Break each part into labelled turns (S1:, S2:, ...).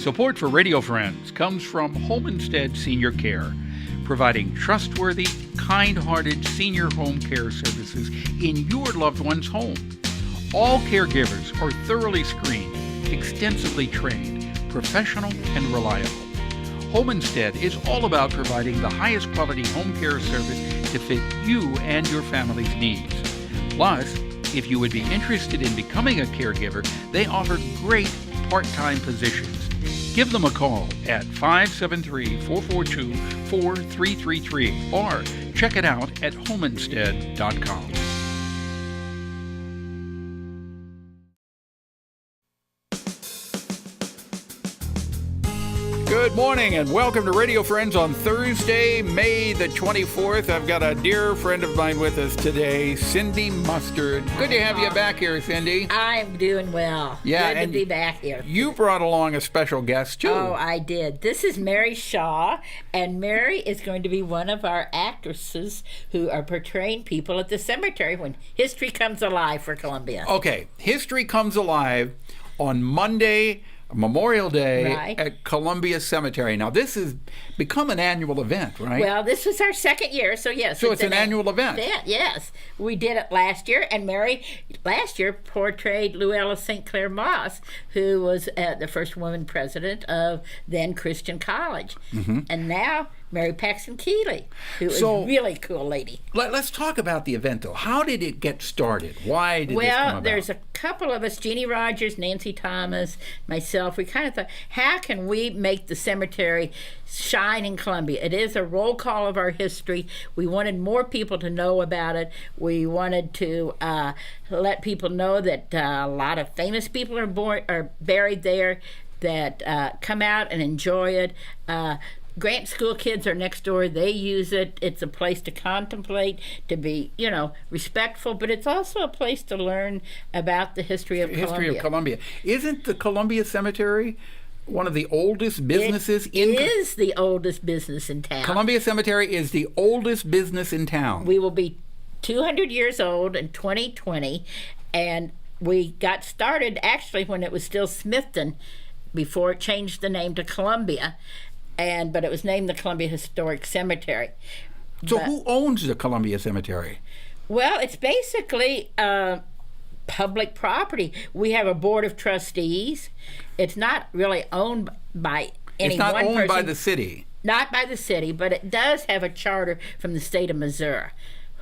S1: Support for Radio Friends comes from Homestead Senior Care, providing trustworthy, kind-hearted senior home care services in your loved one's home. All caregivers are thoroughly screened, extensively trained, professional, and reliable. Homestead is all about providing the highest quality home care service to fit you and your family's needs. Plus, if you would be interested in becoming a caregiver, they offer great part-time positions. Give them a call at 573-442-4333 or check it out at homestead.com. Good morning and welcome to Radio Friends on Thursday, May the 24th. I've got a dear friend of mine with us today, Cindy Mustard. Good to have you back here, Cindy.
S2: I'm doing well.
S1: Yeah,
S2: good to be back here.
S1: You brought along a special guest, too.
S2: Oh, I did. This is Mary Shaw, and Mary is going to be one of our actresses who are portraying people at the cemetery when history comes alive for Columbia.
S1: Okay, history comes alive on Monday, Memorial Day,
S2: right,
S1: at Columbia Cemetery. Now, this has become an annual event, right?
S2: Well, this was our second year, so yes.
S1: So it's an annual event.
S2: Yes. We did it last year, and Mary last year portrayed Luella St. Clair Moss, who was the first woman president of then Christian College. Mm-hmm. And now Mary Paxton Keeley, who is a really cool lady.
S1: Let's talk about the event, though. How did it get started? Why did this come about?
S2: Well, there's a couple of us, Jeannie Rogers, Nancy Thomas, myself. We kind of thought, how can we make the cemetery shine in Columbia? It is a roll call of our history. We wanted more people to know about it. We wanted to let people know that a lot of famous people are buried there, that come out and enjoy it. Grant school kids are next door. They use it. It's a place to contemplate, to be, respectful, but it's also a place to learn about the history of Columbia.
S1: Isn't the Columbia Cemetery one of the oldest businesses
S2: It is the oldest business in town.
S1: Columbia Cemetery is the oldest business in town.
S2: We will be 200 years old in 2020, and we got started actually when it was still Smithton before it changed the name to Columbia. But it was named the Columbia Historic Cemetery.
S1: So who owns the Columbia Cemetery?
S2: Well, it's basically public property. We have a board of trustees. It's not really owned by any one person.
S1: It's not owned by the city.
S2: Not by the city, but it does have a charter from the state of Missouri.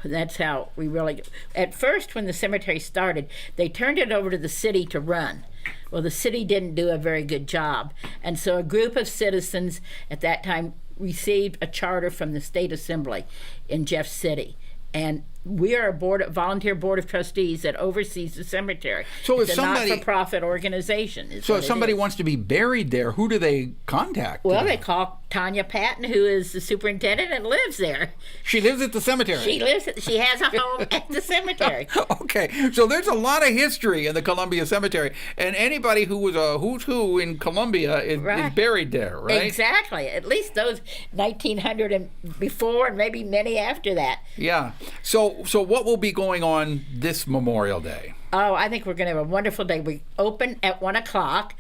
S2: That's how we really... At first, when the cemetery started, they turned it over to the city to run. Well, the city didn't do a very good job. And so a group of citizens at that time received a charter from the state assembly in Jeff City. And we are a volunteer board of trustees that oversees the cemetery.
S1: So
S2: it's a not-for-profit organization.
S1: So if somebody wants to be buried there, who do they contact?
S2: Well, they call Tanya Patton, who is the superintendent and lives there.
S1: She lives at the cemetery.
S2: She has a home at the cemetery.
S1: Okay, so there's a lot of history in the Columbia Cemetery, and anybody who was a who's who in Columbia is buried there, right?
S2: Exactly. At least those 1900 and before, and maybe many after that.
S1: Yeah. So what will be going on this Memorial Day?
S2: Oh, I think we're going to have a wonderful day. We open at 1 o'clock.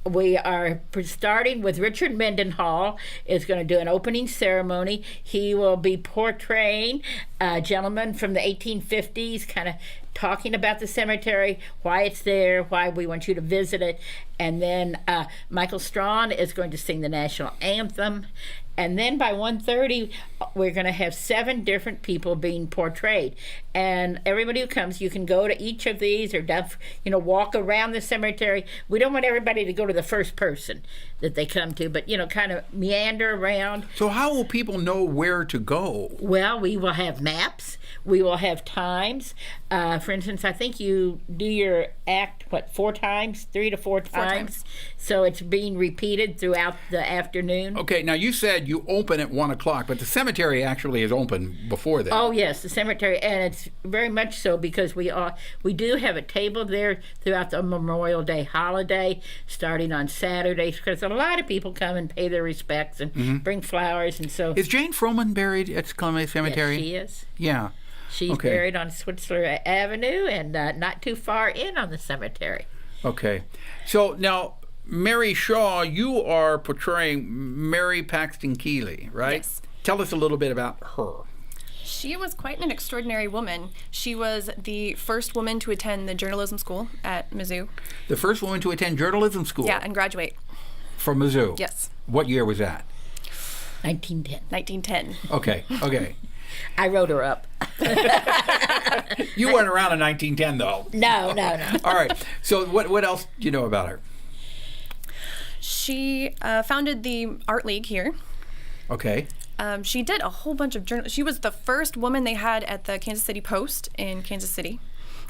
S2: We are starting with Richard Mendenhall is going to do an opening ceremony. He will be portraying a gentleman from the 1850s, kind of talking about the cemetery, why it's there, why we want you to visit it. And then Michael Strawn is going to sing the national anthem. And then by 1:30, we're going to have 7 different people being portrayed. And everybody who comes, you can go to each of these or walk around the cemetery. We don't want everybody to go to the first person that they come to, but, kind of meander around.
S1: So how will people know where to go?
S2: Well, we will have maps. We will have times. For instance, I think you do your act, 4 times? 3 to 4 times? 4 times. So it's being repeated throughout the afternoon.
S1: Okay, now you said you open at 1 o'clock, but the cemetery actually is open before that.
S2: Oh, yes, the cemetery, and it's very much so because we do have a table there throughout the Memorial Day holiday, starting on Saturdays, because a lot of people come and pay their respects and bring flowers, and so...
S1: Is Jane Froman buried at Columbia Cemetery?
S2: Yes, she is.
S1: Yeah.
S2: She's buried on Switzerland Avenue and not too far in on the cemetery.
S1: Okay. So now, Mary Shaw, you are portraying Mary Paxton Keeley, right?
S3: Yes.
S1: Tell us a little bit about her.
S3: She was quite an extraordinary woman. She was the first woman to attend the journalism school at Mizzou.
S1: The first woman to attend journalism school?
S3: Yeah, and graduate.
S1: From Mizzou?
S3: Yes.
S1: What year was that?
S2: 1910.
S3: 1910.
S1: Okay.
S2: I wrote her up.
S1: You weren't around in 1910, though.
S2: No.
S1: All right. So what else do you know about her?
S3: She founded the Art League here.
S1: Okay.
S3: She did a whole bunch of journal. She was the first woman they had at the Kansas City Post in Kansas City.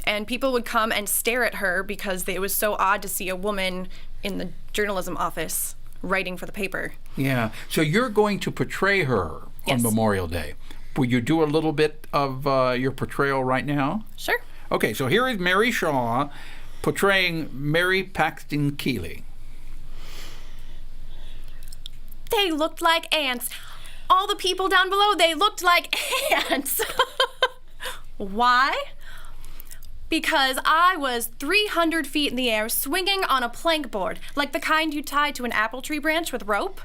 S3: And people would come and stare at her because it was so odd to see a woman in the journalism office writing for the paper.
S1: Yeah. So you're going to portray her on
S3: Yes.
S1: Memorial Day. Will you do a little bit of your portrayal right now?
S3: Sure.
S1: Okay, so here is Mary Shaw portraying Mary Paxton Keeley.
S3: They looked like ants. All the people down below, they looked like ants. Why? Because I was 300 feet in the air swinging on a plank board, like the kind you tie to an apple tree branch with rope.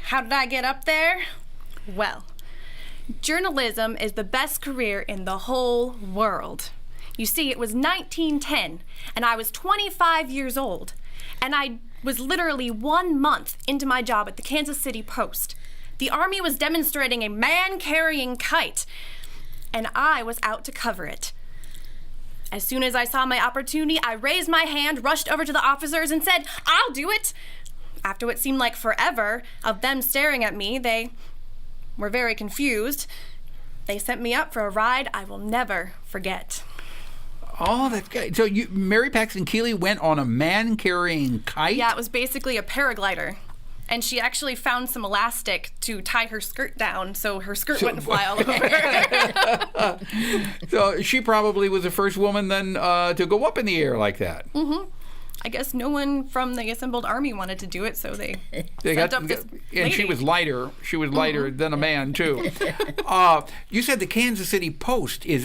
S3: How did I get up there? Well, journalism is the best career in the whole world. You see, it was 1910, and I was 25 years old, and I was literally 1 month into my job at the Kansas City Post. The Army was demonstrating a man-carrying kite, and I was out to cover it. As soon as I saw my opportunity, I raised my hand, rushed over to the officers, and said, "I'll do it." After what seemed like forever of them staring at me, they were very confused. They sent me up for a ride I will never forget.
S1: Oh, that's good. So Mary Paxton Keeley went on a man-carrying kite?
S3: Yeah, it was basically a paraglider. And she actually found some elastic to tie her skirt down so her skirt wouldn't fly all over.
S1: So she probably was the first woman then to go up in the air like that.
S3: Mm-hmm. I guess no one from the assembled army wanted to do it, so they sent up this
S1: and
S3: lady.
S1: she was lighter. She was lighter than a man too. You said the Kansas City Post. Was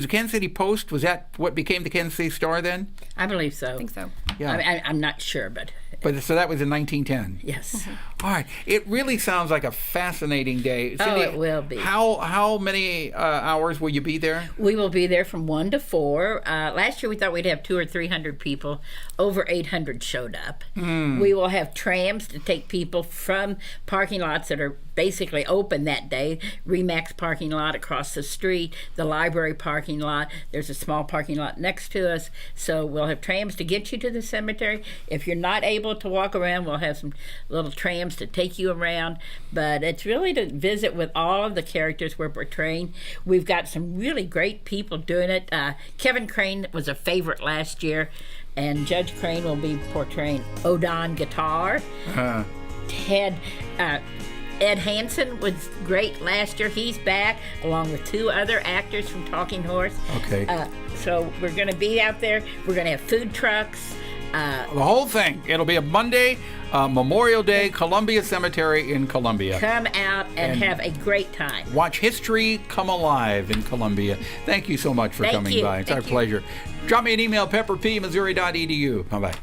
S1: the Kansas City Post? Was that what became the Kansas City Star then?
S2: I believe so.
S3: I think so.
S1: Yeah.
S2: I'm not sure, but
S1: So that was in 1910.
S2: yes.
S1: All right. It really sounds like a fascinating day. Cindy,
S2: it will be.
S1: How many hours will you be there?
S2: We will be there from 1 to 4. Last year we thought we'd have 200 or 300 people. Over 800 showed up. We will have trams to take people from parking lots that are basically open that day. Remax parking lot across the street, the library parking lot. There's a small parking lot next to us. So we'll have trams to get you to the cemetery. If you're not able to walk around, we'll have some little trams to take you around. But it's really to visit with all of the characters we're portraying. We've got some really great people doing it. Kevin Crane was a favorite last year, and Judge Crane will be portraying Odon Guitar. Ed Hansen was great last year. He's back, along with 2 other actors from Talking Horse.
S1: Okay.
S2: So we're going to be out there. We're going to have food trucks.
S1: The whole thing. It'll be a Monday, Memorial Day, Columbia Cemetery in Columbia.
S2: Come out and have a great time.
S1: Watch history come alive in Columbia. Thank you so much for
S2: Thank
S1: coming
S2: you.
S1: by. It's
S3: Thank
S1: our
S3: you.
S1: pleasure. Drop me an email, pepperp@missouri.edu. Bye-bye.